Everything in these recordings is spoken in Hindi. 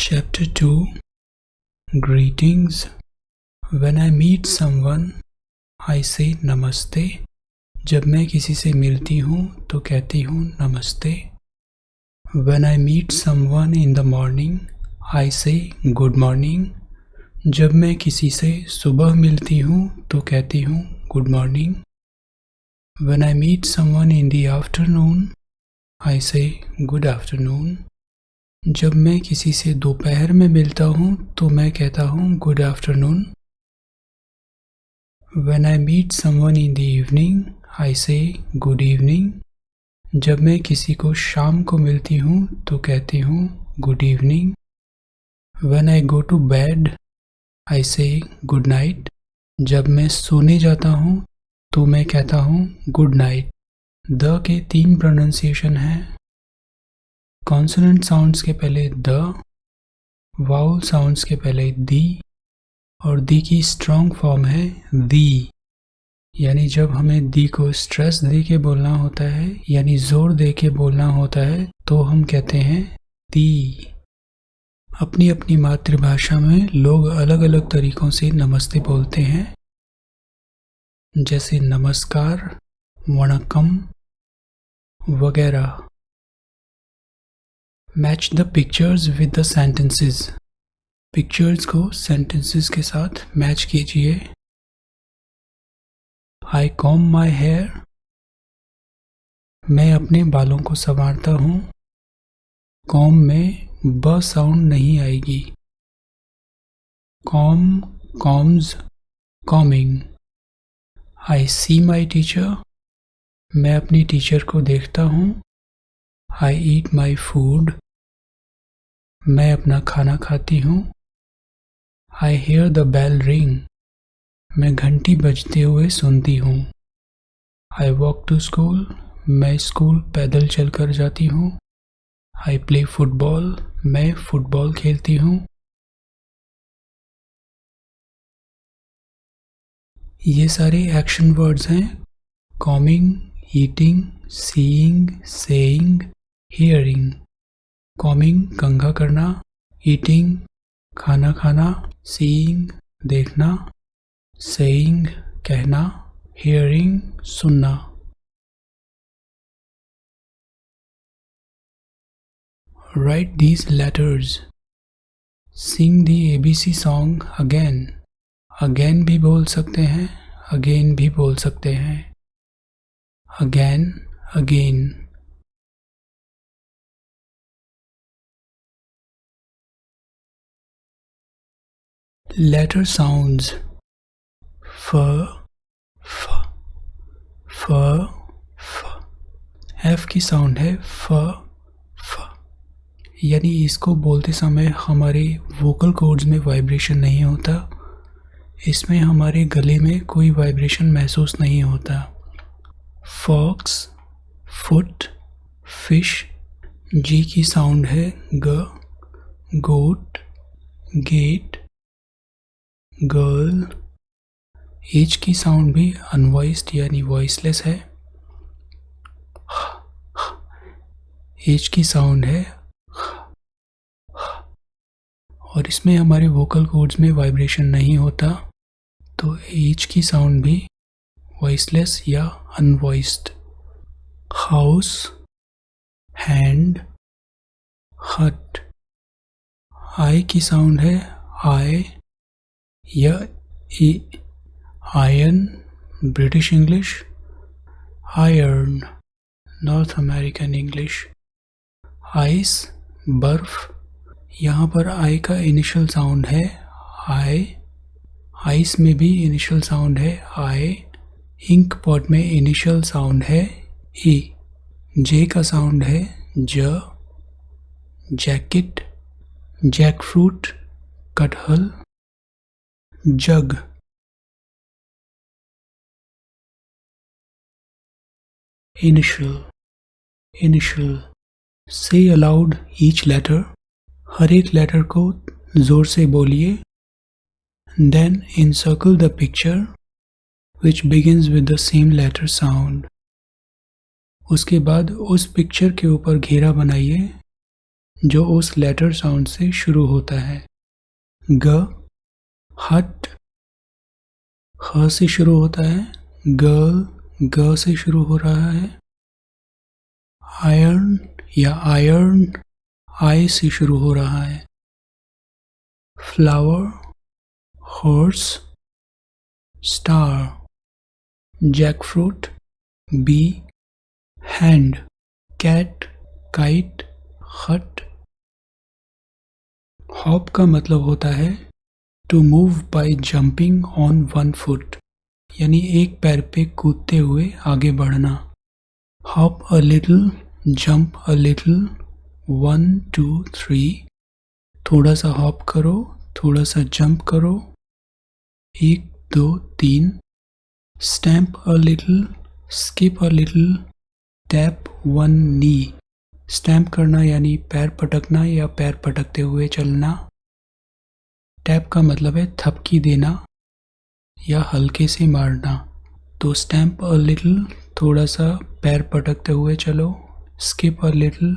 Chapter 2 Greetings. When I meet someone, I say नमस्ते. जब मैं किसी से मिलती हूँ तो कहती हूँ नमस्ते. When I meet someone in the morning, I say good morning. जब मैं किसी से सुबह मिलती हूँ तो कहती हूँ good morning. When I meet someone in the afternoon, I say good afternoon. जब मैं किसी से दोपहर में मिलता हूँ तो मैं कहता हूँ good afternoon. When I meet someone in the evening, I say good evening. जब मैं किसी को शाम को मिलती हूँ तो कहती हूँ good evening. When I go to bed, I say good night. जब मैं सोने जाता हूँ तो मैं कहता हूँ गुड नाइट. द के 3 प्रोनाउंसिएशन हैं. कॉन्सोनेंट साउंड्स के पहले द, वाउल साउंड्स के पहले दी, और दी की स्ट्रॉन्ग फॉर्म है दी. यानी जब हमें दी को स्ट्रेस दे के बोलना होता है यानी जोर दे के बोलना होता है तो हम कहते हैं दी. अपनी अपनी मातृभाषा में लोग अलग अलग तरीक़ों से नमस्ते बोलते हैं, जैसे नमस्कार, वणक्कम वगैरह. Match the pictures with the sentences. Pictures को सेंटेंसेस के साथ मैच कीजिए. आई कॉम्ब माई हेयर. मैं अपने बालों को संवारता हूँ. कॉम्ब में ब साउंड नहीं आएगी. Comb, combs, combing. I see my teacher. मैं अपनी टीचर को देखता हूँ. I eat my food. मैं अपना खाना खाती हूँ. I hear the bell ring. मैं घंटी बजते हुए सुनती हूँ. I walk to school. मैं स्कूल पैदल चलकर जाती हूँ. I play football. मैं फुटबॉल खेलती हूँ. ये सारे एक्शन वर्ड्स हैं. Combing, eating, seeing, saying, hearing. Combing कंघा करना, ईटिंग खाना खाना, सीइंग देखना, सेइंग कहना, हियरिंग सुनना. Write these letters. Sing the ABC song again. Again भी बोल सकते हैं, अगेन भी बोल सकते हैं. Again, again. Letter sounds. F, f, f, f. F की साउंड है फ, फ. यानी इसको बोलते समय हमारे वोकल कॉर्ड्स में वाइब्रेशन नहीं होता. इसमें हमारे गले में कोई वाइब्रेशन महसूस नहीं होता. Fox, foot, fish. जी की साउंड है ग. गोट, गेट, गर्ल. एच की साउंड भी अनवॉइस्ड यानी वॉइसलेस है. एच की साउंड है और इसमें हमारे वोकल कॉर्ड्स में वाइब्रेशन नहीं होता, तो एच की साउंड भी वॉइसलेस या अनवॉइस्ड. हाउस, हैंड, हट. आई की साउंड है आई या E. Iron British English, iron North American English. Ice बर्फ. यहाँ पर आई का इनिशियल साउंड है आई. आइस में भी इनिशियल साउंड है आई. इंक पॉट में इनिशियल साउंड है ई. जे का साउंड है ज. जैकेट, जैकफ्रूट, कटहल, jug. Initial, initial. Say aloud each letter. हर एक लेटर को जोर से बोलिए. Then encircle the picture which begins with the same letter sound. उसके बाद उस पिक्चर के ऊपर घेरा बनाइए जो उस लेटर साउंड से शुरू होता है। ग, हट, ह से शुरू होता है। गर्ल, ग से शुरू हो रहा है। आयरन या आयरन, आई से शुरू हो रहा है। Flower, horse, star, jackfruit, bee, hand, cat, kite, hut. Hop का मतलब होता है to move by jumping on one foot, यानी एक पैर पे कूदते हुए आगे बढ़ना। Hop a little, jump a little, 1 2 3। थोड़ा सा हॉप करो, थोड़ा सा जंप करो, 1 2 3। Stamp a little, skip a little, tap one knee. Stamp करना यानी पैर पटकना या पैर पटकते हुए चलना। टैप का मतलब है थपकी देना या हल्के से मारना। तो स्टैम्प अ लिटिल, थोड़ा सा पैर पटकते हुए चलो। स्किप अ लिटिल,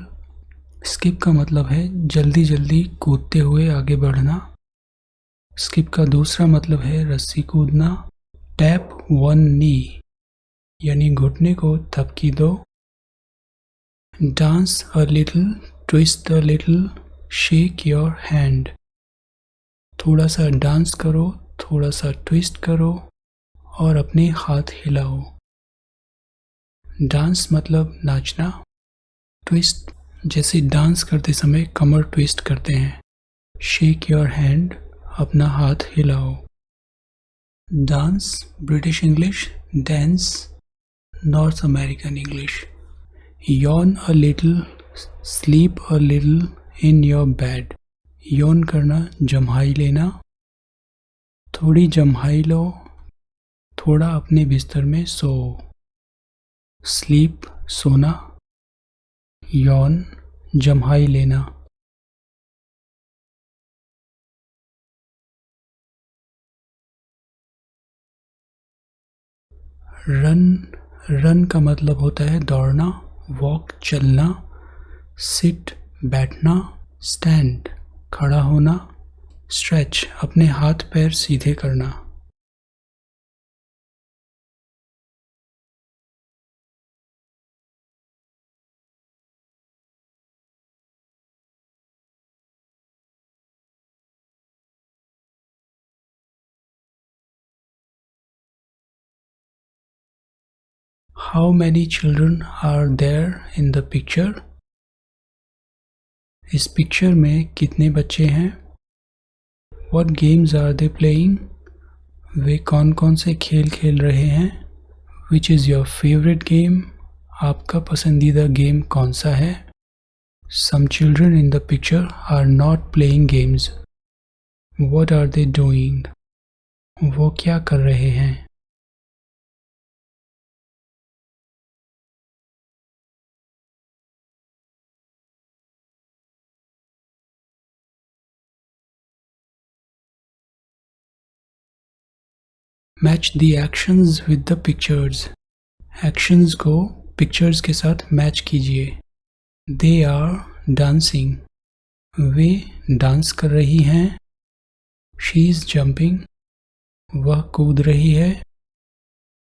स्किप का मतलब है जल्दी जल्दी कूदते हुए आगे बढ़ना। स्किप का दूसरा मतलब है रस्सी कूदना। टैप वन नी यानी घुटने को थपकी दो। Dance a little, twist a little, shake your hand. थोड़ा सा डांस करो, थोड़ा सा ट्विस्ट करो और अपने हाथ हिलाओ। डांस मतलब नाचना। ट्विस्ट जैसे डांस करते समय कमर ट्विस्ट करते हैं। शेक योर हैंड, अपना हाथ हिलाओ। Dance British English, dance north American English. Yon a little, sleep a little in your bed. Yon करना, जम्हाई लेना। थोड़ी जम्हाई लो, थोड़ा अपने बिस्तर में सो। स्लीप सोना, यॉन जम्हाई लेना। रन, रन का मतलब होता है दौड़ना। वॉक चलना। सिट बैठना। स्टैंड खड़ा होना। स्ट्रेच अपने हाथ पैर सीधे करना। How many children are there in the picture. इस पिक्चर में कितने बच्चे हैं। What games are they playing? वे कौन कौन से खेल खेल रहे हैं। Which is your favorite game? आपका पसंदीदा गेम कौन सा है। Some children in the picture are not playing games. What are they doing? वो क्या कर रहे हैं। Match the actions with the pictures. Actions को pictures के साथ मैच कीजिए। They are dancing. Way dance कर रही हैं। She is jumping. वह कूद रही है।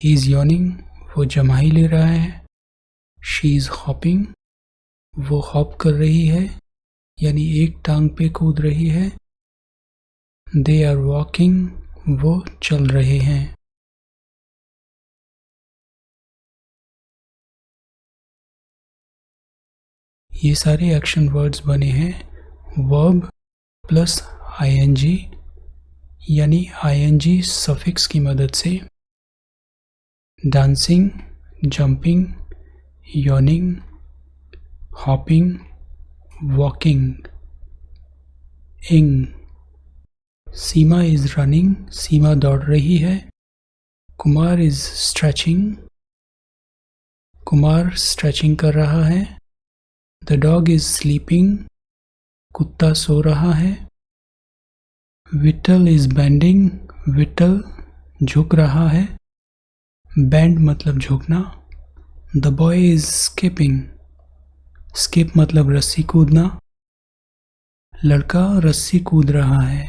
He is yawning. वो जम्हाई ले रहा है। She is hopping. वो हॉप कर रही है यानी एक टांग पे कूद रही है। They are walking. वो चल रहे हैं। ये सारे एक्शन वर्ड्स बने हैं वर्ब प्लस आईएनजी यानी आईएनजी सफिक्स की मदद से। Dancing, jumping, yawning, hopping, walking. इंग, सीमा इज रनिंग। सीमा दौड़ रही है। Kumar is stretching. Kumar stretching कर रहा है। The dog is sleeping. कुत्ता सो रहा है। Vitthal is bending. विट्ठल झुक रहा है। बेंड मतलब झुकना। The boy is skipping. Skip मतलब रस्सी कूदना। लड़का रस्सी कूद रहा है।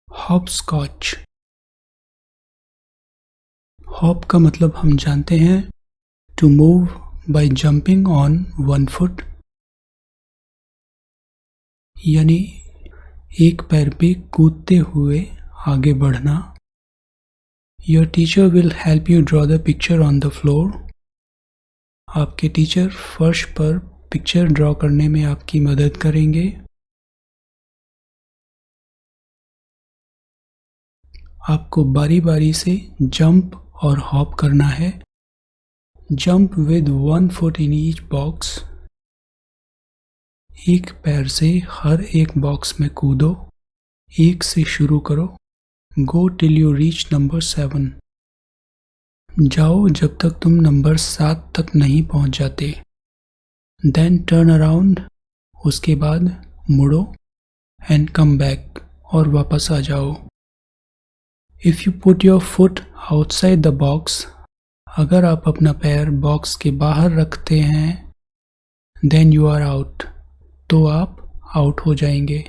Hop scotch. हॉप का मतलब हम जानते हैं to move by jumping on one foot, यानी एक पैर पे कूदते हुए आगे बढ़ना। Your teacher will help you draw the picture on the floor. आपके टीचर फर्श पर पिक्चर ड्रॉ करने में आपकी मदद करेंगे। आपको बारी बारी से जंप और हॉप करना है। Jump with one foot in each box. एक पैर से हर एक बॉक्स में कूदो। एक से शुरू करो। Go till you reach number 7। जाओ जब तक तुम नंबर 7 तक नहीं पहुंच जाते। Then turn around. उसके बाद मुड़ो एंड कम बैक और वापस आ जाओ। If you put your foot outside the box, अगर आप अपना पैर बॉक्स के बाहर रखते हैं, देन यू आर आउट, तो आप आउट हो जाएंगे।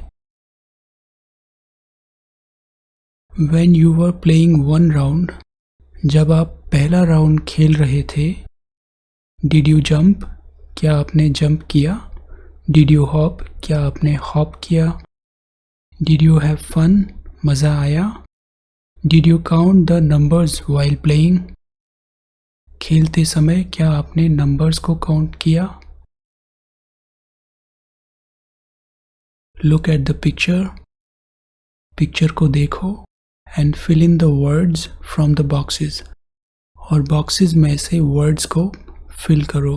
When you were playing one round, जब आप पहला राउंड खेल रहे थे, did you jump? क्या आपने जंप किया? Did you hop? क्या आपने हॉप किया? Did you have fun? मज़ा आया? Did you count the numbers while playing? खेलते समय क्या आपने नंबर्स को काउंट किया? Look at the picture. Picture को देखो and fill in the words from the boxes. और बॉक्सेस में से वर्ड्स को फिल करो।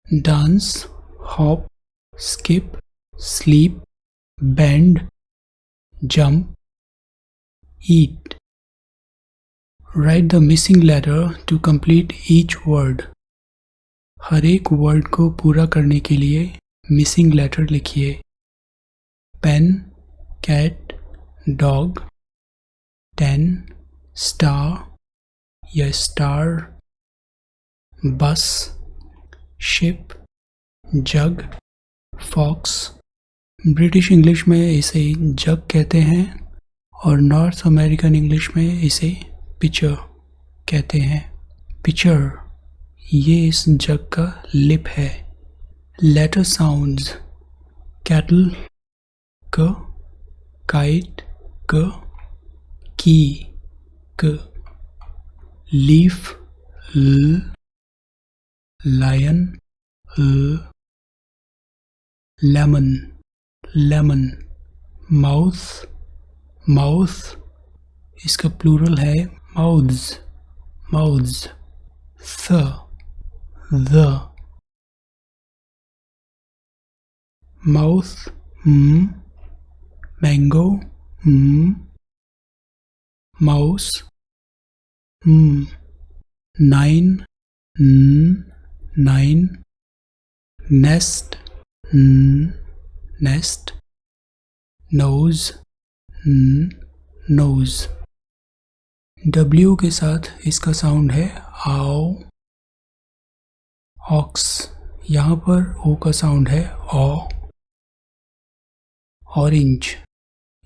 Dance, hop, skip, sleep, bend, jump, eat. Write the missing letter to complete each word. हर एक वर्ड को पूरा करने के लिए मिसिंग लेटर लिखिए। पेन, कैट, डॉग, 10, स्टार या star, bus, ship, jug, fox. British English में इसे जग कहते हैं और नॉर्थ अमेरिकन इंग्लिश में इसे पिचर कहते हैं। पिचर, ये इस जग का लिप है। लेटर साउंड्स, कैटल क, काइट क, की क, लीफ ल, लायन ल, लेमन लेमन, माउथ माउथ, इसका प्लूरल है mouths mouths. The mouth mango mouse nine nine, nest nest, nose nose. W के साथ इसका साउंड है आओ। ऑक्स, यहाँ पर O का साउंड है ओ। ऑरेंज,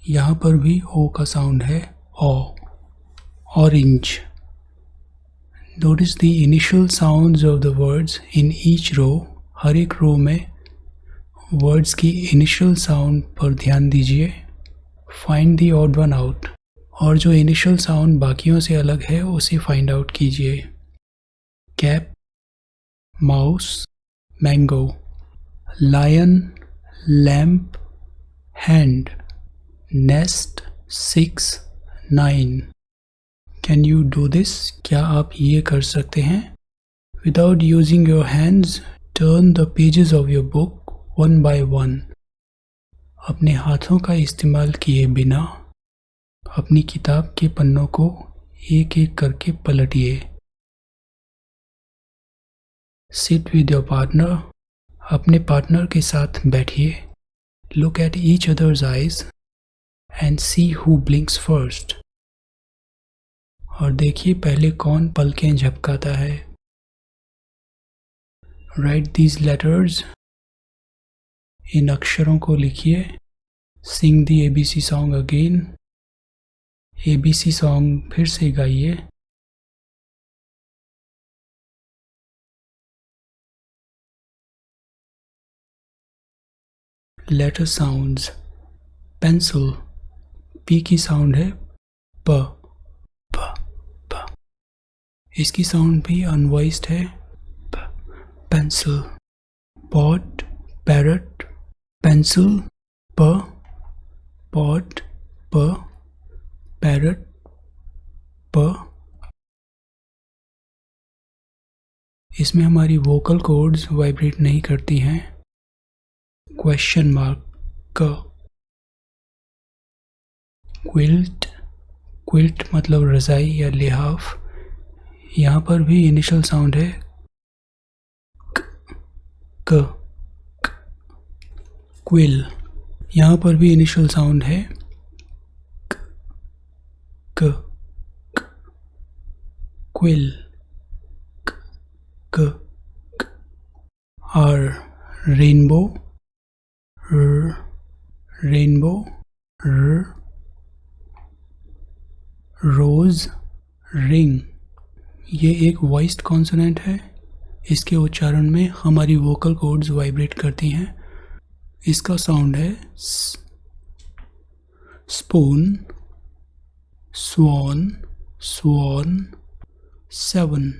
यहाँ पर भी O का साउंड है O. Orange. Notice the initial sounds of the words in each row. हर एक रो में वर्ड्स की इनिशियल साउंड पर ध्यान दीजिए। Find the odd one out, और जो इनिशियल साउंड बाकियों से अलग है उसे फाइंड आउट कीजिए। Cap, mouse, mango, lion, lamp, hand, nest, 6, 9। Can you do this? क्या आप ये कर सकते हैं? Without using your hands, turn the pages of your book one by one. अपने हाथों का इस्तेमाल किए बिना अपनी किताब के पन्नों को एक एक करके पलटिए। सिट विद योर पार्टनर, अपने पार्टनर के साथ बैठिए। Look at each other's eyes and see who blinks first. और देखिए पहले कौन पलकें झपकाता है. Write these letters. इन अक्षरों को लिखिए. Sing the ABC song again. ABC song फिर से गाइए. Letter sounds. Pencil. P की साउंड है प. प प. इसकी साउंड भी अनवॉइस्ड है प. Pencil. Pot. Parrot. Pencil. प. Pot. प. Parrot. प. इसमें हमारी वोकल कॉर्ड्स वाइब्रेट नहीं करती हैं. क्वेश्चन मार्क क. क्विल्ट. क्विल्ट मतलब रज़ाई या लिहाफ. यहाँ पर भी इनिशियल साउंड है क. क. क्विल. यहाँ पर भी इनिशियल साउंड है क. क. क्विल. क. क. R. Rainbow. Rainbow. Rose. Ring. ये एक वॉइस्ड कॉन्सोनेंट है. इसके उच्चारण में हमारी वोकल कॉर्ड्स वाइब्रेट करती हैं. इसका साउंड है स्पून. स्वान. स्वान. सेवन.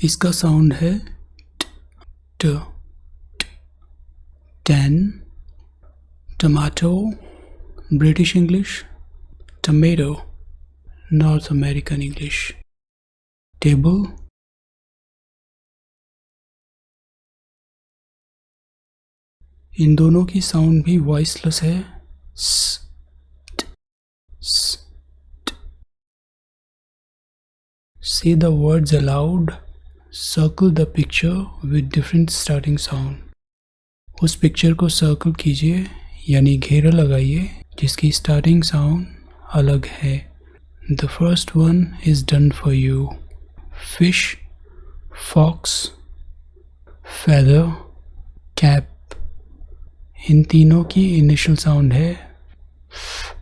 इसका साउंड है ट. Ten. Tomato. British English. Tomato. North American English. Table. इन दोनों की साउंड भी वॉइसलेस है स. ट. स. ट. Say the words aloud. Circle the picture with different starting sound. उस पिक्चर को सर्कल कीजिए यानी घेरा लगाइए जिसकी स्टार्टिंग साउंड अलग है. The first one is done for you. Fish. Fox. Feather. Cap. इन तीनों की इनिशियल साउंड है फ.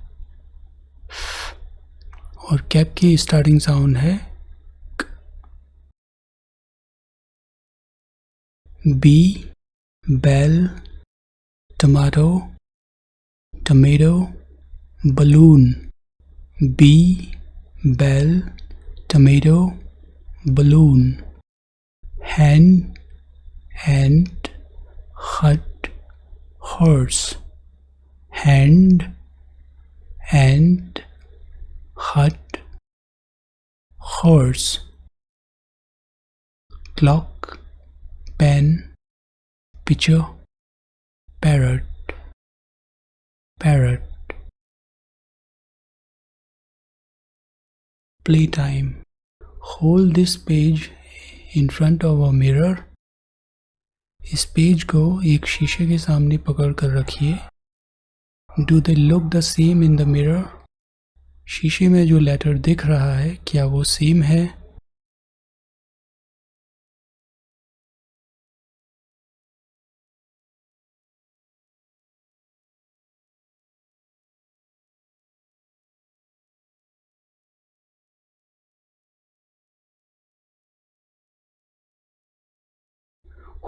और कैप की स्टार्टिंग साउंड है क. B. Bell. Tomato. Tomato. Balloon. B. Bell. Tomato. Balloon. hen. ant. hut. horse. hand. ant. hut. horse. clock. pen. picture. parrot. parrot. Playtime. Hold this page in front of a mirror. इस पेज को एक शीशे के सामने पकड़ कर रखिए. Do they look the same in the mirror? शीशे में जो लेटर दिख रहा है क्या वो सेम है?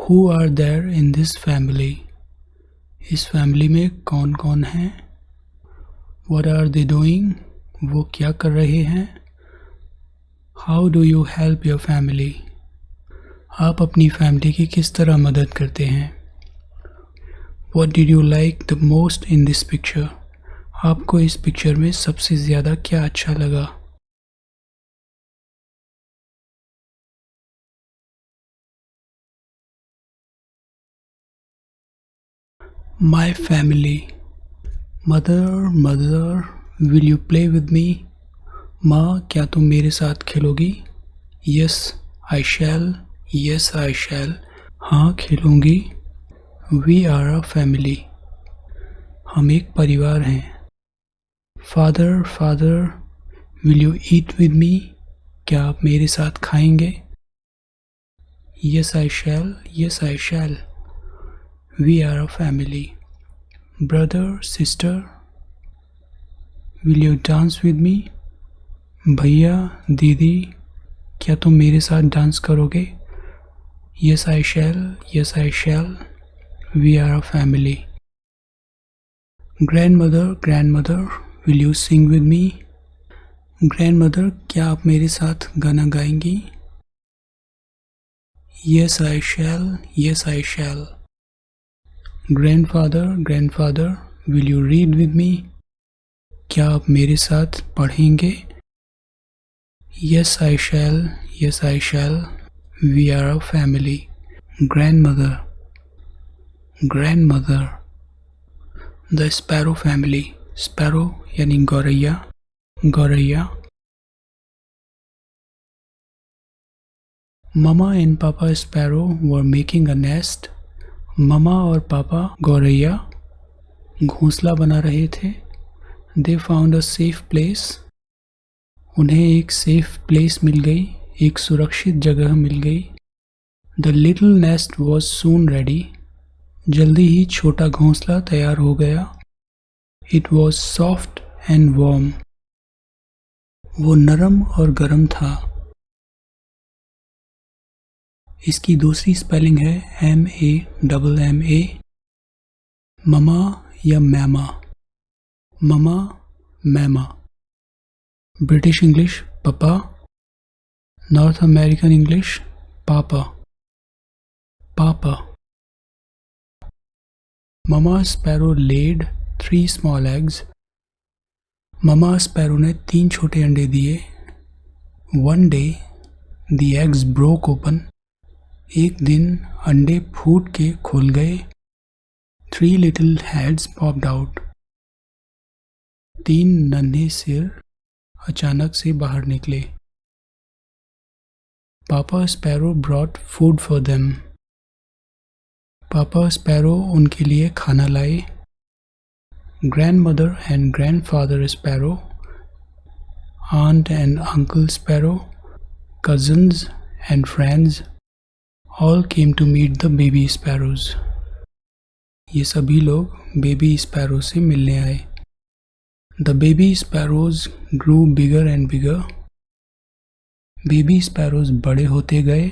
Who are there in this family? इस फैमिली में कौन कौन हैं? What are they doing? वो क्या कर रहे हैं? How do you help your family? आप अपनी फैमिली की किस तरह मदद करते हैं? What did you like the most in this picture? आपको इस पिक्चर में सबसे ज़्यादा क्या अच्छा लगा? My family. Mother, mother, will you play with me? माँ क्या तुम मेरे साथ खेलोगी? Yes, I shall. Yes, I shall. हाँ खेलूँगी. We are a family. हम एक परिवार हैं। Father father will you eat with me? क्या आप मेरे साथ खाएंगे? Yes I shall, yes I shall. We are a family. Brother sister will you dance with me? भैया दीदी क्या तुम मेरे साथ डांस करोगे? Yes I shall, yes I shall. We are a family. Grandmother will you sing with me? Grandmother क्या आप मेरे साथ गाना गाएंगी? Yes I shall, yes I shall. Grandfather will you read with me? क्या आप मेरे साथ पढ़ेंगे? Yes I shall, yes I shall. We are a family. Grandmother. The sparrow family. Sparrow यानी गौरैया, गौरैया। Mama and papa sparrow were making a nest. ममा और पापा गौरैया घोंसला बना रहे थे। They found a safe place. उन्हें एक सेफ प्लेस मिल गई, एक सुरक्षित जगह मिल गई। The little nest was soon ready. जल्दी ही छोटा घोंसला तैयार हो गया। It was soft and warm. वो नरम और गर्म था। इसकी दूसरी स्पेलिंग है MAMMA। ममा या mama. Mama mama. British English papa, North American English papa, papa. Mama sparrow laid 3 small eggs. Mama sparrow ने 3 छोटे अंडे दिए। One day the eggs broke open. एक दिन अंडे फूट के खुल गए। 3 लिटिल हेड्स पॉप्ड आउट। 3 नन्हे सिर अचानक से बाहर निकले। Papa sparrow brought food for them. Papa sparrow उनके लिए खाना लाए। Grandmother and grandfather sparrow, aunt and uncle sparrow, cousins and friends all came to meet the baby sparrows. ये सभी लोग बेबी स्पैरो से मिलने आए। The baby sparrows grew bigger and bigger. Baby sparrows बड़े होते गए।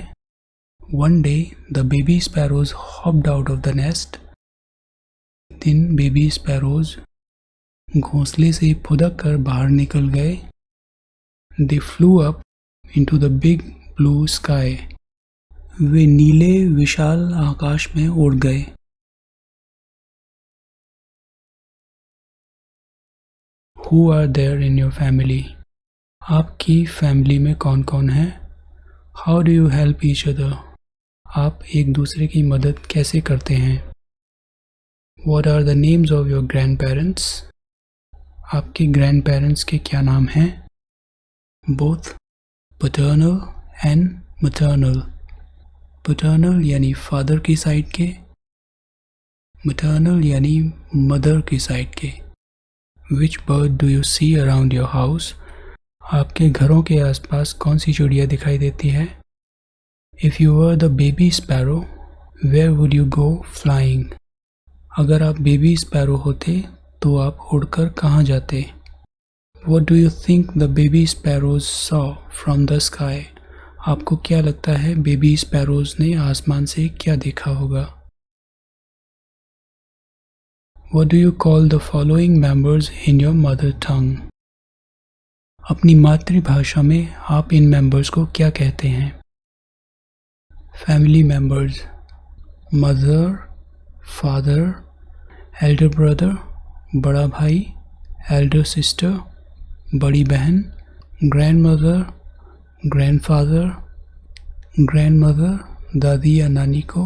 One day the baby sparrows hopped out of the nest. एक दिन बेबी स्पैरोज घोंसले से फुदक कर बाहर निकल गए। They flew up into the big blue sky. वे नीले विशाल आकाश में उड़ गए। Who are there in your family? आपकी फैमिली में कौन कौन है? How do you help each other? आप एक दूसरे की मदद कैसे करते हैं? What are the names of your grandparents? आपके ग्रैंड पेरेंट्स के क्या नाम हैं? Both paternal and maternal. Paternal यानी फादर की साइड के, maternal यानी मदर की साइड के। Which bird do you see around your house? आपके घरों के आसपास कौन सी चिड़िया दिखाई देती है? If you were the baby sparrow, where would you go flying? अगर आप बेबी स्पैरो होते तो आप उड़कर कहाँ जाते? What do you think the baby sparrows saw from the sky? आपको क्या लगता है बेबी स्पैरोज ने आसमान से क्या देखा होगा? What do you call the following members in your mother tongue? अपनी मातृभाषा में आप इन मेंबर्स को क्या कहते हैं? Family members: mother, father, Elder brother बड़ा भाई, एल्डर सिस्टर बड़ी बहन, ग्रैंडमदर, ग्रैंडफादर, ग्रैंडमदर दादी या नानी को,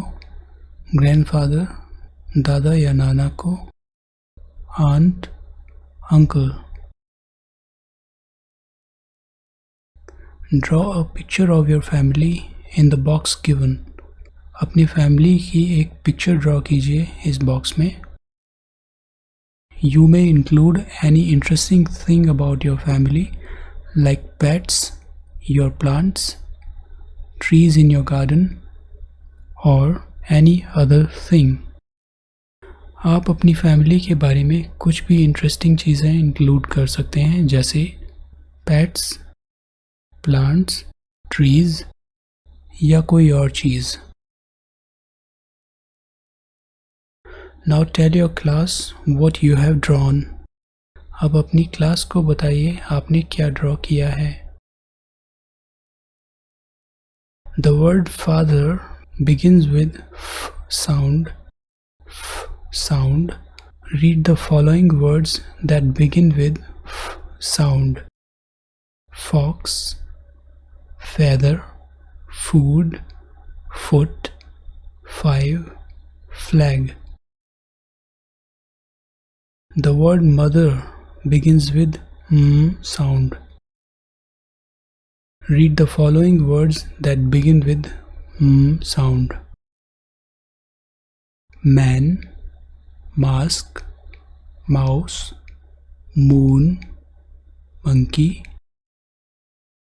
ग्रैंडफादर दादा या नाना को, aunt, uncle. Draw a picture of your family in the box given. अपनी फैमिली की एक पिक्चर ड्रॉ कीजिए इस बॉक्स में। You may include any interesting thing about your family, like pets, your plants, trees in your garden, or any other thing. आप अपनी फैमिली के बारे में कुछ भी इंटरेस्टिंग चीज़ें इंक्लूड कर सकते हैं, जैसे पेट्स, प्लांट्स, ट्रीज या कोई और चीज़। Now tell your class what you have drawn. अब अपनी क्लास को बताइए आपने क्या ड्रॉ किया है। The word father begins with f sound. F sound. Read the following words that begin with f sound. Fox, feather, food, foot, 5, flag. The word mother begins with m sound. Read the following words that begin with m sound. Man, mask, mouse, moon, monkey,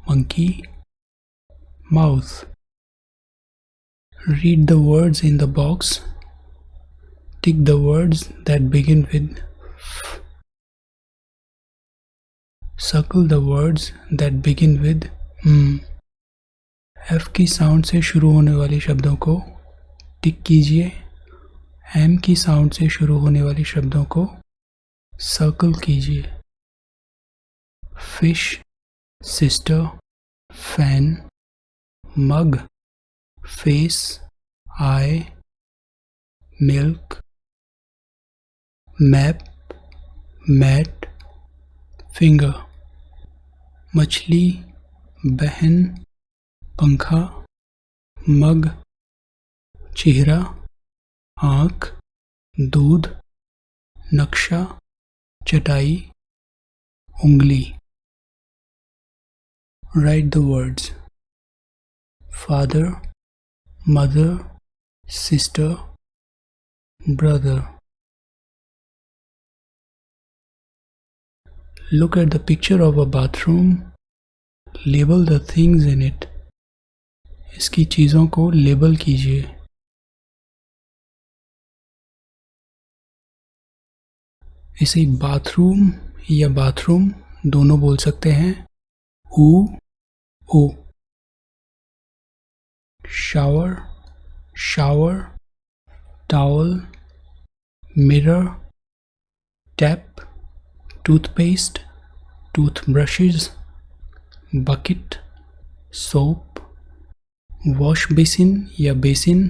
monkey, mouth. Read the words in the box. Tick the words that begin with f. Circle the words that begin with m. F की साउंड से शुरू होने वाले शब्दों को टिक कीजिए। M की साउंड से शुरू होने वाले शब्दों को सर्कल कीजिए। फिश, सिस्टर, फैन, मग, फेस, आई, मिल्क, मैप, मैट, फिंगर। मछली, बहन, पंखा, मग, चेहरा, आँख, दूध, नक्शा, चटाई, उंगली। Write the words father, mother, sister, brother. Look at the picture of a bathroom. Label the things in it. इसकी चीज़ों को लेबल कीजिए। इसे बाथरूम या बाथरूम दोनों बोल सकते हैं। O. Shower, shower, towel, mirror, tap, toothpaste, toothbrushes, bucket, soap, wash basin या basin,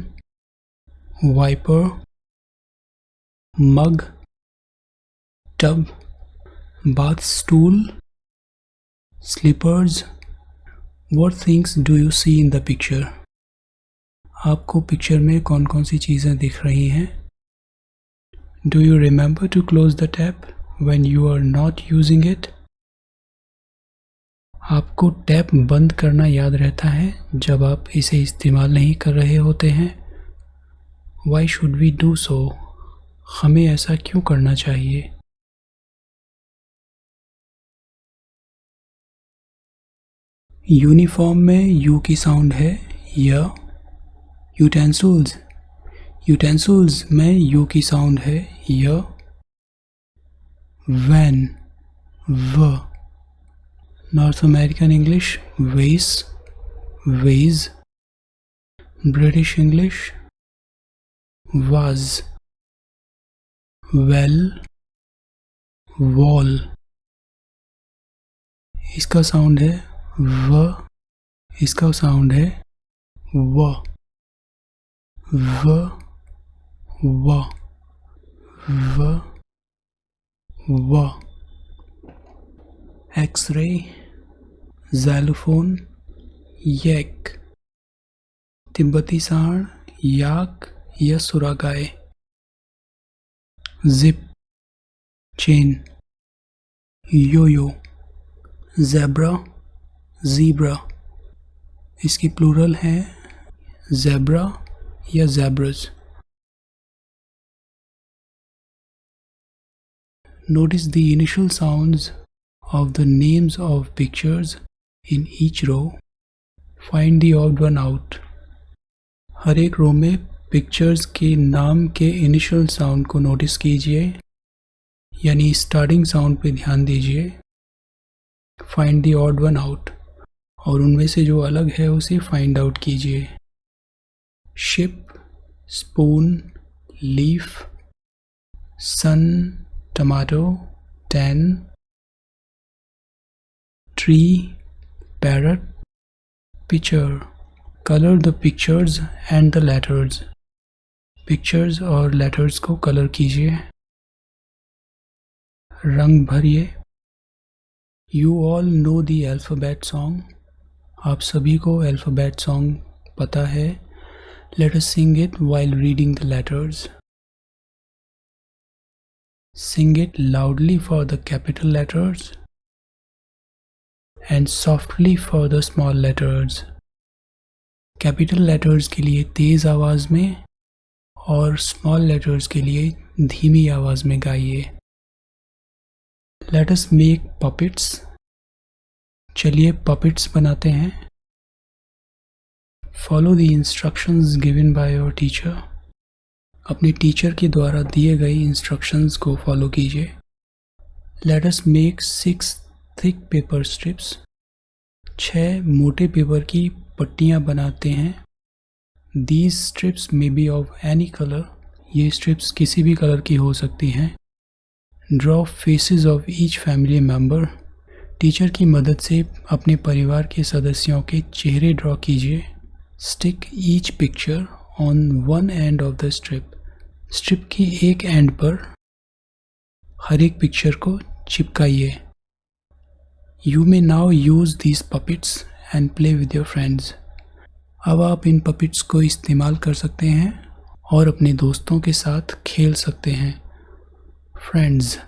wiper, mug, tub, bath stool, slippers. What things do you see in the picture? आपको पिक्चर में कौन कौन सी चीज़ें दिख रही हैं? Do you remember to close the tap when you are not using it? आपको टैप बंद करना याद रहता है जब आप इसे इस्तेमाल नहीं कर रहे होते हैं? Why should we do so? हमें ऐसा क्यों करना चाहिए? यूनिफॉर्म में यू की साउंड है य। यूटेंसिल्स, यूटेंसिल्स में यू की साउंड है य। वैन, व। North American English vase, vase. British English vase, well, wall. इसका साउंड है व, इसका साउंड है व, व, व, व, व। X-ray, xylophone, yak. तिब्बती सांड, याक या सुरागाय। Zip, chain. Yoyo, zebra, zebra. इसकी प्लूरल है ज़ेब्रा, या zebras. Notice the initial sounds of the names of pictures in each row. Find the odd one out. हर एक रो में पिक्चर्स के नाम के इनिशियल साउंड को नोटिस कीजिए, यानी स्टार्टिंग साउंड पे ध्यान दीजिए. Find the odd one out, और उनमें से जो अलग है उसे फाइंड आउट कीजिए. Ship, spoon, leaf, sun, tomato, tan, tree, parrot, picture. Colour the pictures and the letters. Pictures और लेटर्स को कलर कीजिए, रंग भरिए. You all know the alphabet song. आप सभी को अल्फ़ाबेट सॉन्ग पता है. Let us sing it while reading the letters. Sing it loudly for the capital letters and softly for the small letters. Capital letters के लिए तेज़ आवाज़ में और स्मॉल लेटर्स के लिए धीमी आवाज़ में गाइए. Let us make puppets. चलिए पपेट्स बनाते हैं. Follow the instructions given by your teacher. अपने टीचर के द्वारा दिए गए इंस्ट्रक्शंस को फॉलो कीजिए. Let us make 6 thick paper strips. 6 मोटे पेपर की पट्टियाँ बनाते हैं. These strips may be of any colour. ये स्ट्रिप्स किसी भी कलर की हो सकती हैं. Draw faces of each family member. Teacher की मदद से अपने परिवार के सदस्यों के चेहरे ड्रॉ कीजिए. Stick each picture on one end of the strip. Strip की एक एंड पर हर एक पिक्चर को चिपकाइए. You may now use these puppets and play with your friends. अब आप इन पपेट्स को इस्तेमाल कर सकते हैं और अपने दोस्तों के साथ खेल सकते हैं. फ्रेंड्स.